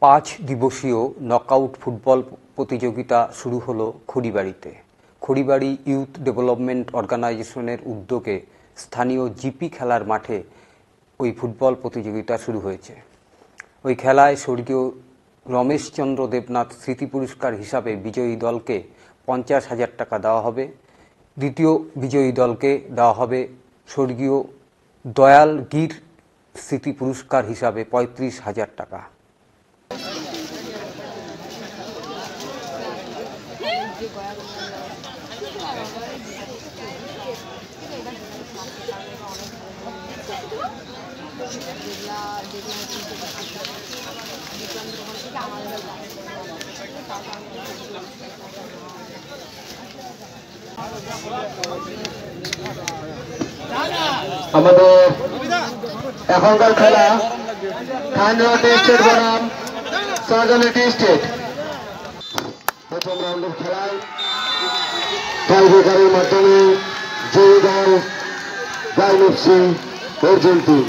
পাঁচ দিবসীয় knockout football প্রতিযোগিতা শুরু হলো খড়িবাড়িতে। খড়িবাড়ি ইউথ ডেভেলপমেন্ট অর্গানাইজেশনের উদ্যোগে স্থানীয় জিপি খেলার মাঠে ওই ফুটবল প্রতিযোগিতা শুরু হয়েছে। ওই খেলায় স্বর্গীয় রমেশচন্দ্র দেবনাথ স্মৃতি পুরস্কার হিসাবে বিজয়ী দলকে 50,000 টাকা দেওয়া হবে। দ্বিতীয় বিজয়ী দলকে দেওয়া হবে স্বর্গীয় দয়াল গির স্মৃতি পুরস্কার হিসাবে 35,000 টাকা। আমাদের এখনকার খেলা খানরহাট স্টেট বনাম শাহজালাল স্টেট। প্রথম রাউন্ডের খেলায় টাইব্রেকারের মাধ্যমে জয়ী দল গাইন এফসি অর্জুন টিম।